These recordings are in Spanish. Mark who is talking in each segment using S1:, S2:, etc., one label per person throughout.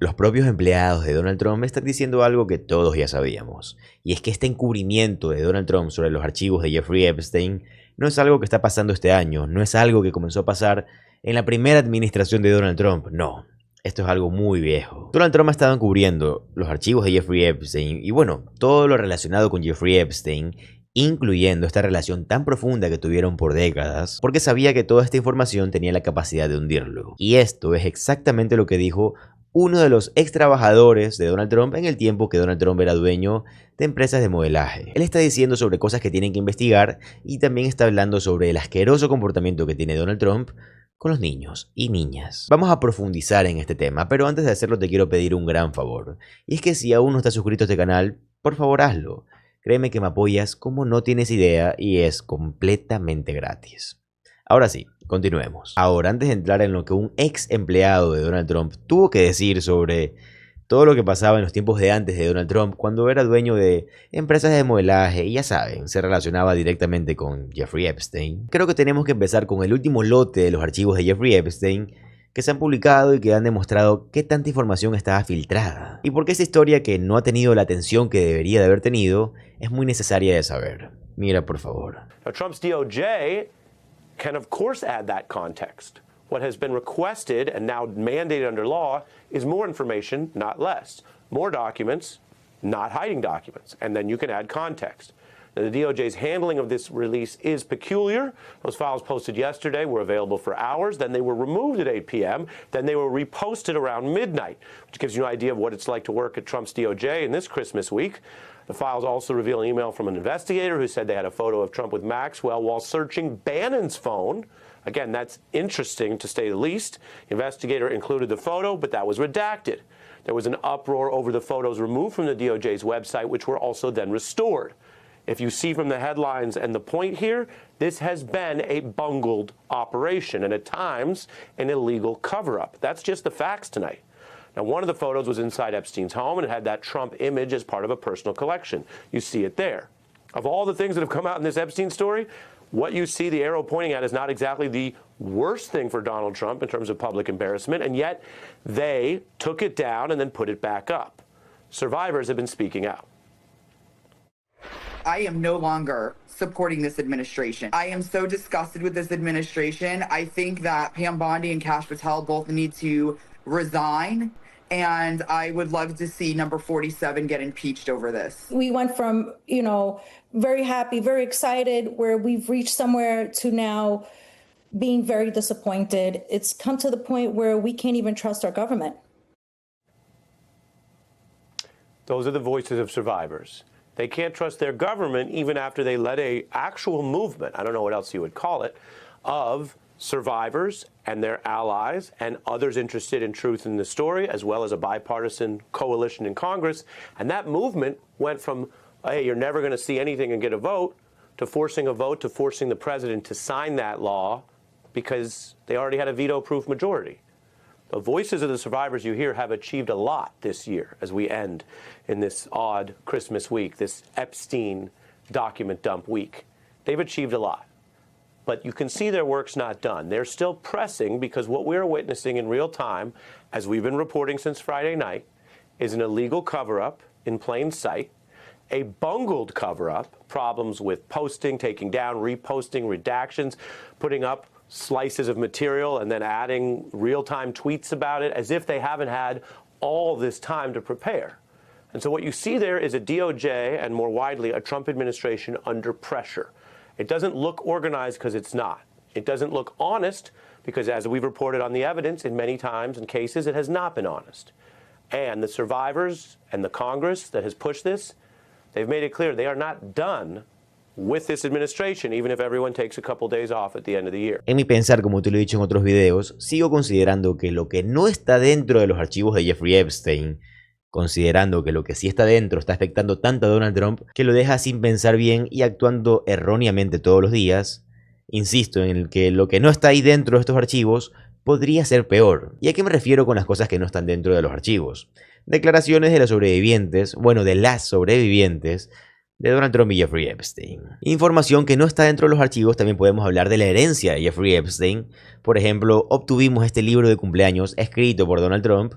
S1: Los propios empleados de Donald Trump están diciendo algo que todos ya sabíamos, y es que este encubrimiento de Donald Trump sobre los archivos de Jeffrey Epstein no es algo que está pasando este año, no es algo que comenzó a pasar en la primera administración de Donald Trump, no. Esto es algo muy viejo. Donald Trump ha estado encubriendo los archivos de Jeffrey Epstein y bueno, todo lo relacionado con Jeffrey Epstein, incluyendo esta relación tan profunda que tuvieron por décadas, porque sabía que toda esta información tenía la capacidad de hundirlo. Y esto es exactamente lo que dijo uno de los ex trabajadores de Donald Trump en el tiempo que Donald Trump era dueño de empresas de modelaje. Él está diciendo sobre cosas que tienen que investigar y también está hablando sobre el asqueroso comportamiento que tiene Donald Trump con los niños y niñas. Vamos a profundizar en este tema, pero antes de hacerlo te quiero pedir un gran favor. Y es que si aún no estás suscrito a este canal, por favor hazlo. Créeme que me apoyas como no tienes idea y es completamente gratis. Ahora sí, continuemos. Ahora, antes de entrar en lo que un ex empleado de Donald Trump tuvo que decir sobre todo lo que pasaba en los tiempos de antes de Donald Trump, cuando era dueño de empresas de modelaje y ya saben, se relacionaba directamente con Jeffrey Epstein, creo que tenemos que empezar con el último lote de los archivos de Jeffrey Epstein que se han publicado y que han demostrado qué tanta información estaba filtrada. Y por qué esa historia que no ha tenido la atención que debería de haber tenido es muy necesaria de saber. Mira, por favor.
S2: Now, Trump's DOJ can of course add that context. What has been requested and now mandated under law is more information, not less. More documents, not hiding documents. And then you can add context. Now, the DOJ's handling of this release is peculiar. Those files posted yesterday were available for hours. Then they were removed at 8 p.m. Then they were reposted around midnight, which gives you an idea of what it's like to work at Trump's DOJ in this Christmas week. The files also reveal an email from an investigator who said they had a photo of Trump with Maxwell while searching Bannon's phone. Again, that's interesting to say the least. The investigator included the photo, but that was redacted. There was an uproar over the photos removed from the DOJ's website, which were also then restored. If you see from the headlines and the point here, this has been a bungled operation and at times an illegal cover-up. That's just the facts tonight. Now, one of the photos was inside Epstein's home and it had that Trump image as part of a personal collection. You see it there. Of all the things that have come out in this Epstein story, what you see the arrow pointing at is not exactly the worst thing for Donald Trump in terms of public embarrassment, and yet they took it down and then put it back up. Survivors have been speaking out.
S3: I am no longer supporting this administration. I am so disgusted with this administration. I think that Pam Bondi and Kash Patel both need to resign. And I would love to see number 47 get impeached over this.
S4: We went from, very happy, very excited, where we've reached somewhere to now being very disappointed. It's come to the point where we can't even trust our government.
S2: Those are the voices of survivors. They can't trust their government even after they led a actual movement, I don't know what else you would call it, of survivors and their allies and others interested in truth in the story, as well as a bipartisan coalition in Congress. And that movement went from, hey, you're never going to see anything and get a vote, to forcing a vote, to forcing the president to sign that law because they already had a veto-proof majority. The voices of the survivors you hear have achieved a lot this year as we end in this odd Christmas week, this Epstein document dump week. They've achieved a lot. But you can see their work's not done. They're still pressing because what we're witnessing in real time, as we've been reporting since Friday night, is an illegal cover-up in plain sight, a bungled cover-up, problems with posting, taking down, reposting, redactions, putting up slices of material and then adding real-time tweets about it as if they haven't had all this time to prepare. And so what you see there is a DOJ and more widely a Trump administration under pressure. It doesn't look organized because it's not. It doesn't look honest because, as we've reported on the evidence, in many times and cases, it has not been honest. And the survivors and the Congress that has pushed this, they've made it clear they are not done with this administration, even if everyone takes a couple days off at the end of the year.
S1: En mi pensar, como te lo he dicho en otros videos, sigo considerando que lo que no está dentro de los archivos de Jeffrey Epstein, considerando que lo que sí está dentro está afectando tanto a Donald Trump que lo deja sin pensar bien y actuando erróneamente todos los días, insisto en que lo que no está ahí dentro de estos archivos podría ser peor. ¿Y a qué me refiero con las cosas que no están dentro de los archivos? Declaraciones de los sobrevivientes, de las sobrevivientes de Donald Trump y Jeffrey Epstein. Información que no está dentro de los archivos, también podemos hablar de la herencia de Jeffrey Epstein. Por ejemplo, obtuvimos este libro de cumpleaños escrito por Donald Trump,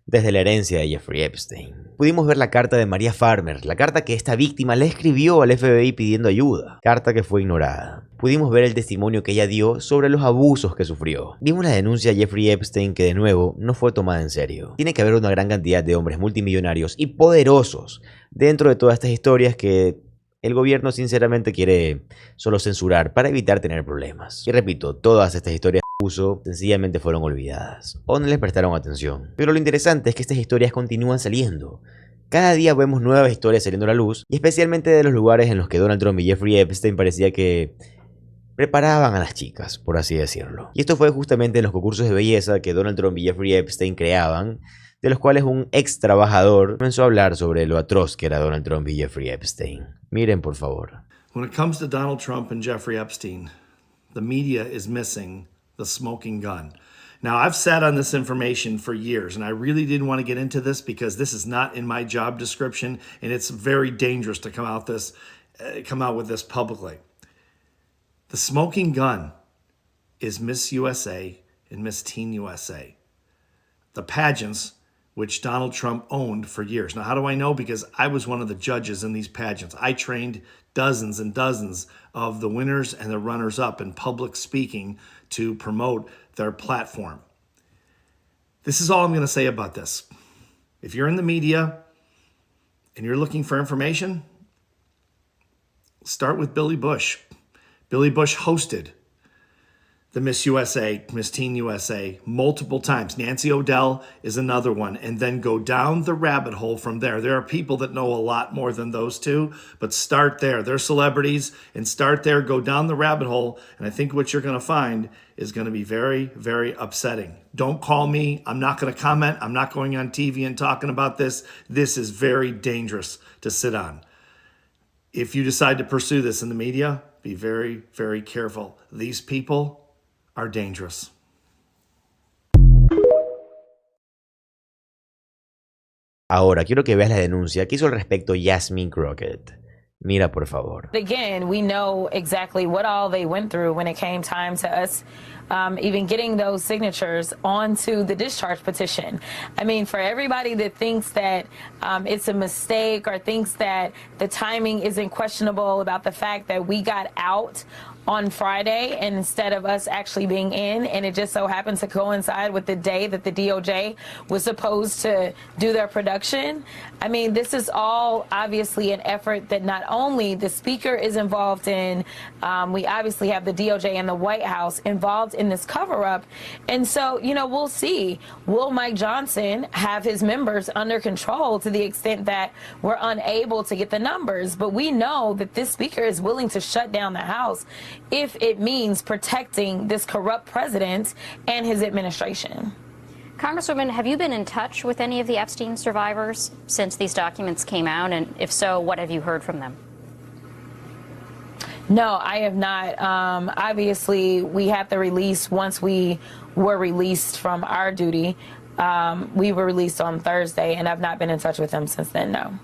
S1: desde la herencia de Jeffrey Epstein. Pudimos ver la carta de Maria Farmer, la carta que esta víctima le escribió al FBI pidiendo ayuda, carta que fue ignorada. Pudimos ver el testimonio que ella dio sobre los abusos que sufrió. Vimos la denuncia de Jeffrey Epstein que de nuevo no fue tomada en serio. Tiene que haber una gran cantidad de hombres multimillonarios y poderosos dentro de todas estas historias que el gobierno sinceramente quiere solo censurar para evitar tener problemas. Y repito, todas estas historias de abuso sencillamente fueron olvidadas o no les prestaron atención. Pero lo interesante es que estas historias continúan saliendo. Cada día vemos nuevas historias saliendo a la luz, y especialmente de los lugares en los que Donald Trump y Jeffrey Epstein parecía que preparaban a las chicas, por así decirlo. Y esto fue justamente en los concursos de belleza que Donald Trump y Jeffrey Epstein creaban, de los cuales un ex trabajador comenzó a hablar sobre lo atroz que era Donald Trump y Jeffrey Epstein. Miren, por favor.
S5: When it comes to Donald Trump and Jeffrey Epstein, the media is missing the smoking gun. Now, I've sat on this information for years, and I really didn't want to get into this because this is not in my job description, and it's very dangerous to come out with this publicly. The smoking gun is Miss USA and Miss Teen USA. The pageants which Donald Trump owned for years. Now, how do I know? Because I was one of the judges in these pageants. I trained dozens and dozens of the winners and the runners-up in public speaking to promote their platform. This is all I'm going to say about this. If you're in the media and you're looking for information, start with Billy Bush. Billy Bush hosted the Miss USA, Miss Teen USA, multiple times. Nancy O'Dell is another one. And then go down the rabbit hole from there. There are people that know a lot more than those two, but start there. They're celebrities, and start there, go down the rabbit hole. And I think what you're going to find is going to be very, very upsetting. Don't call me. I'm not going to comment. I'm not going on TV and talking about this. This is very dangerous to sit on. If you decide to pursue this in the media, be very, very careful. These people are dangerous.
S1: Ahora, quiero que veas la denuncia que hizo al respecto Yasmin Crockett. Mira, por favor.
S6: Again, we know exactly what all they went through when it came time to us even getting those signatures onto the discharge petition. I mean, for everybody that thinks that it's a mistake or thinks that the timing isn't questionable about the fact that we got out on Friday and instead of us actually being in, and it just so happened to coincide with the day that the DOJ was supposed to do their production. I mean, this is all obviously an effort that not only the speaker is involved in, we obviously have the DOJ and the White House involved in this cover-up. And so, you know, we'll see. Will Mike Johnson have his members under control to the extent that we're unable to get the numbers? But we know that this speaker is willing to shut down the House if it means protecting this corrupt president and his administration.
S7: Congresswoman, have you been in touch with any of the Epstein survivors since these documents came out? And if so, what have you heard from them?
S6: No, I have not. Obviously, we had the release once we were released from our duty. We were released on Thursday, and I've not been in touch with them since then, no.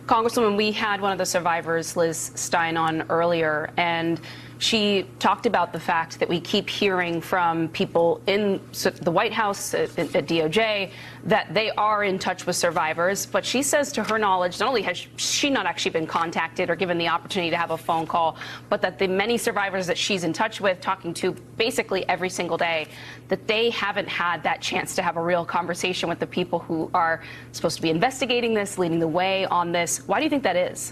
S8: Congresswoman, we had one of the survivors, Liz Stein, on earlier, and she talked about the fact that we keep hearing from people in the White House, at DOJ, that they are in touch with survivors. But she says, to her knowledge, not only has she not actually been contacted or given the opportunity to have a phone call, but that the many survivors that she's in touch with, talking to basically every single day, that they haven't had that chance to have a real conversation with the people who are supposed to be investigating this, leading the way on this. Why do you think that is?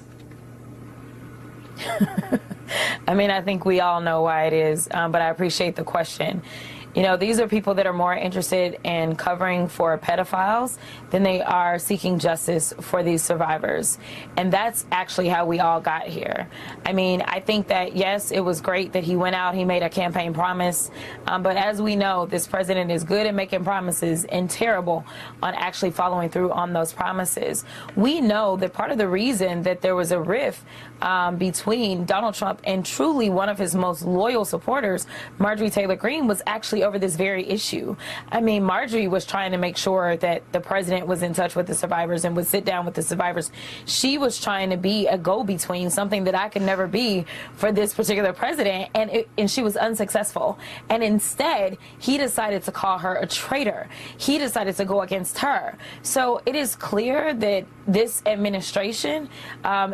S6: I mean, I think we all know why it is, but I appreciate the question. You know, these are people that are more interested in covering for pedophiles than they are seeking justice for these survivors. And that's actually how we all got here. I mean, I think that, yes, it was great that he went out, he made a campaign promise. But as we know, this president is good at making promises and terrible on actually following through on those promises. We know that part of the reason that there was a rift between Donald Trump and truly one of his most loyal supporters, Marjorie Taylor Greene, was actually over this very issue. I mean, Marjorie was trying to make sure that the president was in touch with the survivors and would sit down with the survivors. She was trying to be a go-between, something that I could never be for this particular president, and she was unsuccessful. And instead, he decided to call her a traitor. He decided to go against her. So it is clear that this administration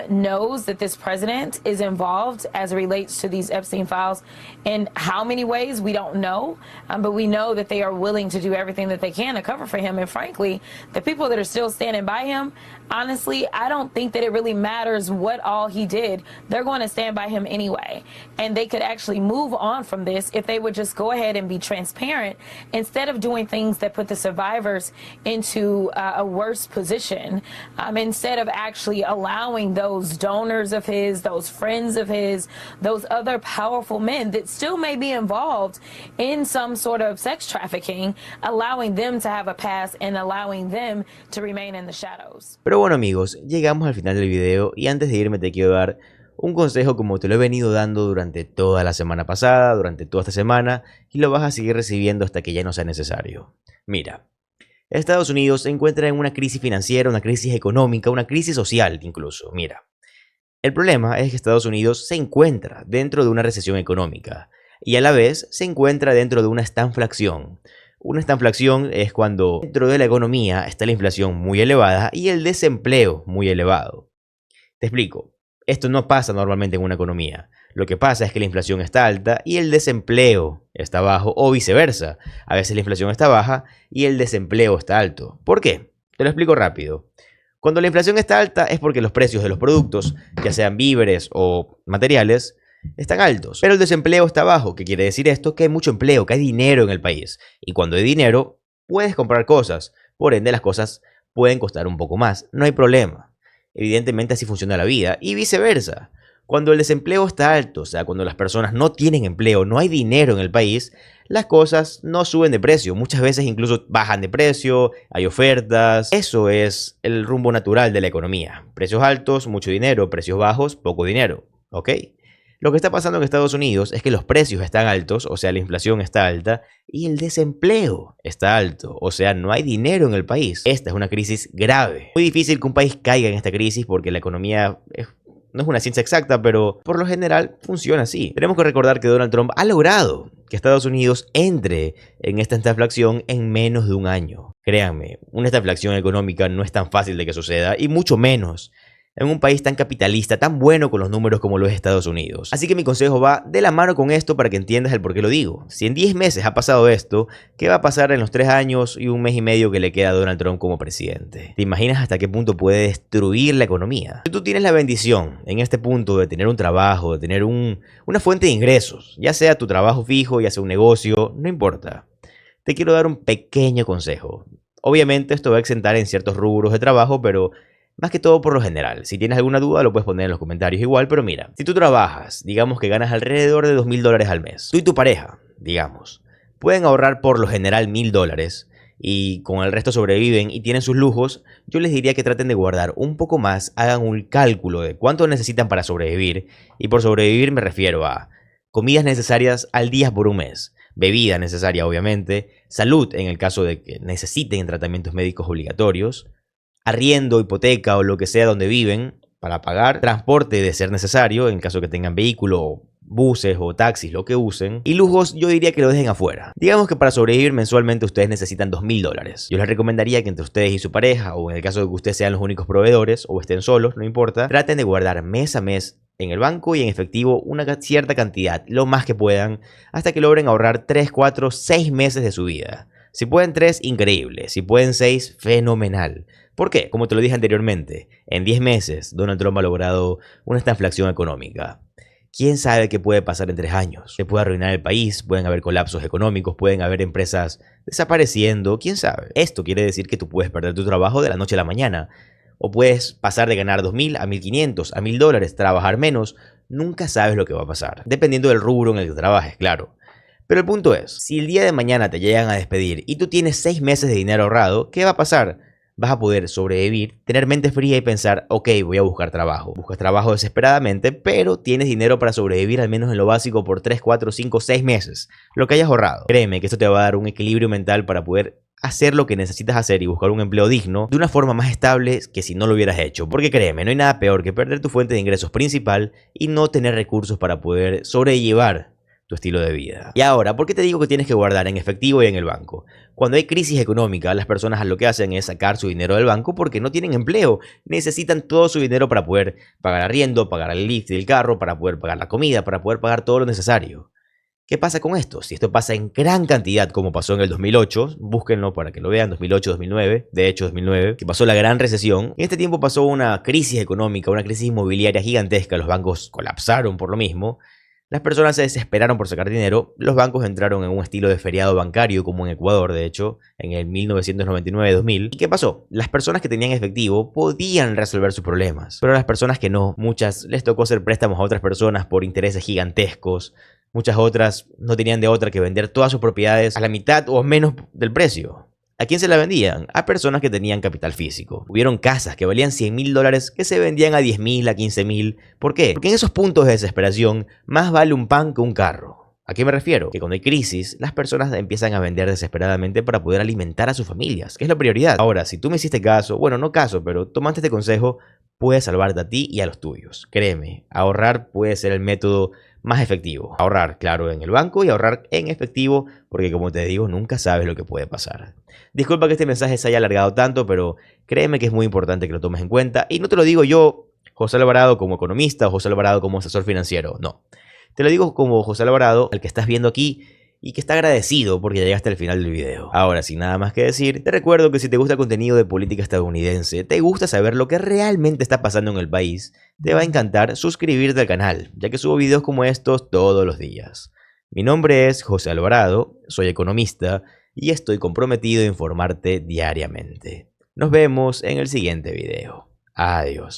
S6: knows that this president is involved as it relates to these Epstein files. In how many ways, we don't know, but we know that they are willing to do everything that they can to cover for him. And frankly, the people that are still standing by him, honestly, I don't think that it really matters what all he did. They're going to stand by him anyway. And they could actually move on from this if they would just go ahead and be transparent instead of doing things that put the survivors into a worse position, instead of actually allowing those donors of his, those friends of his, those other powerful men that still may be involved in some sort of sex trafficking, allowing them to have a pass and allowing them to remain in the shadows.
S1: Pero bueno amigos, llegamos al final del video y antes de irme te quiero dar un consejo como te lo he venido dando durante toda la semana pasada, durante toda esta semana, y lo vas a seguir recibiendo hasta que ya no sea necesario. Mira, Estados Unidos se encuentra en una crisis financiera, una crisis económica, una crisis social incluso. Mira, el problema es que Estados Unidos se encuentra dentro de una recesión económica y a la vez se encuentra dentro de una estanflación. Una estanflación es cuando dentro de la economía está la inflación muy elevada y el desempleo muy elevado. Te explico. Esto no pasa normalmente en una economía. Lo que pasa es que la inflación está alta y el desempleo está bajo o viceversa. A veces la inflación está baja y el desempleo está alto. ¿Por qué? Te lo explico rápido. Cuando la inflación está alta es porque los precios de los productos, ya sean víveres o materiales, están altos. Pero el desempleo está bajo. ¿Qué quiere decir esto? Que hay mucho empleo, que hay dinero en el país. Y cuando hay dinero, puedes comprar cosas. Por ende, las cosas pueden costar un poco más. No hay problema. Evidentemente así funciona la vida. Y viceversa. Cuando el desempleo está alto, o sea, cuando las personas no tienen empleo, no hay dinero en el país, las cosas no suben de precio. Muchas veces incluso bajan de precio, hay ofertas. Eso es el rumbo natural de la economía. Precios altos, mucho dinero. Precios bajos, poco dinero. ¿Ok? Lo que está pasando en Estados Unidos es que los precios están altos, o sea, la inflación está alta, y el desempleo está alto, o sea, no hay dinero en el país. Esta es una crisis grave. Muy difícil que un país caiga en esta crisis porque la economía no es una ciencia exacta, pero por lo general funciona así. Tenemos que recordar que Donald Trump ha logrado que Estados Unidos entre en esta estanflación en menos de un año. Créanme, una estanflación económica no es tan fácil de que suceda, y mucho menos en un país tan capitalista, tan bueno con los números como lo es Estados Unidos. Así que mi consejo va de la mano con esto para que entiendas el por qué lo digo. Si en 10 meses ha pasado esto, ¿qué va a pasar en los 3 años y 1 mes y medio que le queda a Donald Trump como presidente? ¿Te imaginas hasta qué punto puede destruir la economía? Si tú tienes la bendición en este punto de tener un trabajo, de tener una fuente de ingresos, ya sea tu trabajo fijo, ya sea un negocio, no importa. Te quiero dar un pequeño consejo. Obviamente esto va a exentar en ciertos rubros de trabajo, pero más que todo por lo general. Si tienes alguna duda lo puedes poner en los comentarios igual, pero mira, si tú trabajas, digamos que ganas alrededor de $2.000 al mes, tú y tu pareja, digamos, pueden ahorrar por lo general $1.000 y con el resto sobreviven y tienen sus lujos, yo les diría que traten de guardar un poco más, hagan un cálculo de cuánto necesitan para sobrevivir, y por sobrevivir me refiero a comidas necesarias al día por un mes, bebida necesaria obviamente, salud en el caso de que necesiten tratamientos médicos obligatorios, arriendo, hipoteca o lo que sea donde viven para pagar, transporte de ser necesario en caso que tengan vehículo, buses o taxis, lo que usen, y lujos yo diría que lo dejen afuera. Digamos que para sobrevivir mensualmente ustedes necesitan $2.000. Yo les recomendaría que entre ustedes y su pareja, o en el caso de que ustedes sean los únicos proveedores o estén solos, no importa, traten de guardar mes a mes en el banco y en efectivo una cierta cantidad, lo más que puedan, hasta que logren ahorrar 3, 4, 6 meses de su vida. Si pueden 3, increíble. Si pueden 6, fenomenal. ¿Por qué? Como te lo dije anteriormente, en 10 meses Donald Trump ha logrado una estanflación económica. ¿Quién sabe qué puede pasar en 3 años? Se puede arruinar el país, pueden haber colapsos económicos, pueden haber empresas desapareciendo, ¿quién sabe? Esto quiere decir que tú puedes perder tu trabajo de la noche a la mañana. O puedes pasar de ganar $2.000 a $1.500, a $1.000, trabajar menos. Nunca sabes lo que va a pasar, dependiendo del rubro en el que trabajes, claro. Pero el punto es, si el día de mañana te llegan a despedir y tú tienes 6 meses de dinero ahorrado, ¿qué va a pasar? vas a poder sobrevivir, tener mente fría y pensar, ok, voy a buscar trabajo. Buscas trabajo desesperadamente, pero tienes dinero para sobrevivir al menos en lo básico por 3, 4, 5, 6 meses. Lo que hayas ahorrado. Créeme que esto te va a dar un equilibrio mental para poder hacer lo que necesitas hacer y buscar un empleo digno de una forma más estable que si no lo hubieras hecho. Porque créeme, no hay nada peor que perder tu fuente de ingresos principal y no tener recursos para poder sobrellevar tu estilo de vida. Y ahora, ¿por qué te digo que tienes que guardar en efectivo y en el banco? Cuando hay crisis económica, las personas lo que hacen es sacar su dinero del banco porque no tienen empleo. Necesitan todo su dinero para poder pagar arriendo, pagar el lift del carro, para poder pagar la comida, para poder pagar todo lo necesario. ¿Qué pasa con esto? Si esto pasa en gran cantidad como pasó en el 2008, búsquenlo para que lo vean, 2008-2009, de hecho 2009, que pasó la gran recesión. En este tiempo pasó una crisis económica, una crisis inmobiliaria gigantesca, los bancos colapsaron por lo mismo. Las personas se desesperaron por sacar dinero, los bancos entraron en un estilo de feriado bancario como en Ecuador, de hecho, en el 1999-2000. ¿Y qué pasó? Las personas que tenían efectivo podían resolver sus problemas, pero las personas que no, muchas les tocó hacer préstamos a otras personas por intereses gigantescos. Muchas otras no tenían de otra que vender todas sus propiedades a la mitad o menos del precio. ¿A quién se la vendían? A personas que tenían capital físico. Hubieron casas que valían $100.000 que se vendían a $10.000, a $15.000. ¿Por qué? Porque en esos puntos de desesperación más vale un pan que un carro. ¿A qué me refiero? Que cuando hay crisis, las personas empiezan a vender desesperadamente para poder alimentar a sus familias, que es la prioridad. Ahora, si tú me hiciste caso, bueno, no caso, pero tomaste este consejo, puedes salvarte a ti y a los tuyos. Créeme, ahorrar puede ser el método más efectivo. Ahorrar, claro, en el banco y ahorrar en efectivo, porque como te digo, nunca sabes lo que puede pasar. Disculpa que este mensaje se haya alargado tanto, pero créeme que es muy importante que lo tomes en cuenta. Y no te lo digo yo, José Alvarado, como economista o José Alvarado como asesor financiero, no. Te lo digo como José Alvarado, al que estás viendo aquí, y que está agradecido porque ya llegaste al final del video. Ahora, sin nada más que decir, te recuerdo que si te gusta el contenido de política estadounidense, te gusta saber lo que realmente está pasando en el país, te va a encantar suscribirte al canal, ya que subo videos como estos todos los días. Mi nombre es José Alvarado, soy economista y estoy comprometido a informarte diariamente. Nos vemos en el siguiente video. Adiós.